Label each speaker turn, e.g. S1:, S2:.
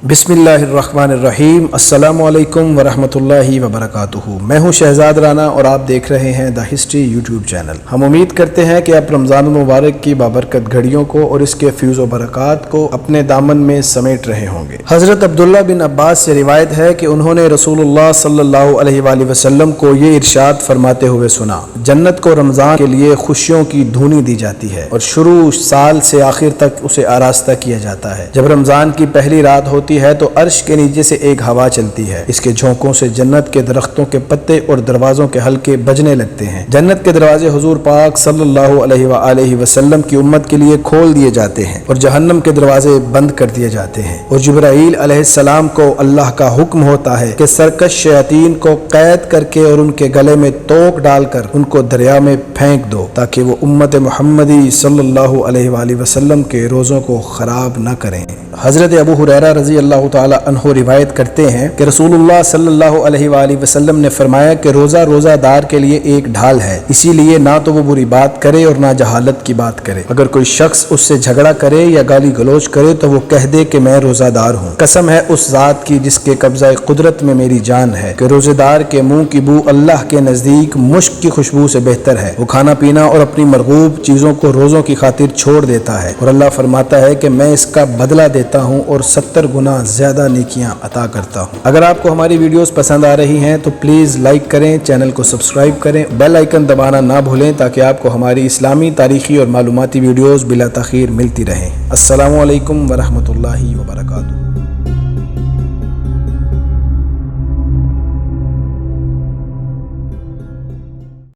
S1: बिस्मिल्लाहिर्रहमानिर्रहीम। अस्सलामु अलैकुम वरहमतुल्लाहि वबरकातुहू। मैं हूं शहजाद राना और आप देख रहे हैं द हिस्ट्री यूट्यूब चैनल। हम उम्मीद करते हैं कि आप रमज़ान मुबारक की बाबरकत घड़ियों को और इसके फ्यूज़ व बरक़ात को अपने दामन में समेट रहे होंगे। हज़रत अब्दुल्ला बिन अब्बास से रिवायत है कि उन्होंने रसूलुल्लाह सल्लल्लाहु अलैहि वसल्लम को ये इरशाद फरमाते हुए सुना, जन्नत को रमज़ान के लिए खुशियों की धूनी दी जाती है और शुरू साल से आखिर तक उसे आरास्ता किया जाता है। जब रमज़ान की पहली रात होती है तो अर्श के नीचे से एक हवा चलती है। इसके झोंकों से जन्नत के दरख्तों के पत्ते और दरवाजों के हल्के बजने लगते हैं। जन्नत के दरवाजे हुजूर पाक सल्लल्लाहु अलैहि वसल्लम की उम्मत के लिए खोल दिए जाते हैं और जहन्नम के दरवाजे बंद कर दिए जाते हैं। और जिब्राईल अलैहिस्सलाम को अल्लाह का हुक्म होता है कि सरकश शयातीन को कैद करके और उनके गले में तोक डालकर उनको दरिया में फेंक दो ताकि वो उम्मत मुहम्मदी सल्लल्लाहु अलैहि वसल्लम के रोज़ों को खराब न करें। हजरत अबू हुरैरा रज़ी अल्लाह ताला अन्हु रिवायत करते हैं कि रसूलुल्लाह सल्लल्लाहु अलैहि वसल्लम ने फरमाया कि रोज़ा रोज़ादार के लिए एक ढाल है, इसीलिए ना तो वो बुरी बात करे और ना जहालत की बात करे। अगर कोई शख्स उससे झगड़ा करे या गाली गलोच करे तो वो कह दे कि मैं रोज़ादार हूँ। कसम है उस ज़ात की जिसके कब्ज़ा कुदरत में मेरी जान है कि रोज़ेदार के मुँह की बू अल्लाह के नज़दीक मुश्क की खुशबू से बेहतर है। वो खाना पीना और अपनी मरगूब चीज़ों को रोज़ों की खातिर छोड़ देता है और अल्लाह फरमाता है कि मैं इसका बदला देता हूँ और 70 गुना ज्यादा नेकियां अता करता हूँ। अगर आपको हमारी वीडियोस पसंद आ रही हैं तो प्लीज लाइक करें, चैनल को सब्सक्राइब करें, बेल आइकन दबाना ना भूलें ताकि आपको हमारी इस्लामी, तारीखी और मालूमाती वीडियोस बिला तखीर मिलती रहें। अस्सलामु अलैकुम वरहमतुल्लाहि वबरकातुहू।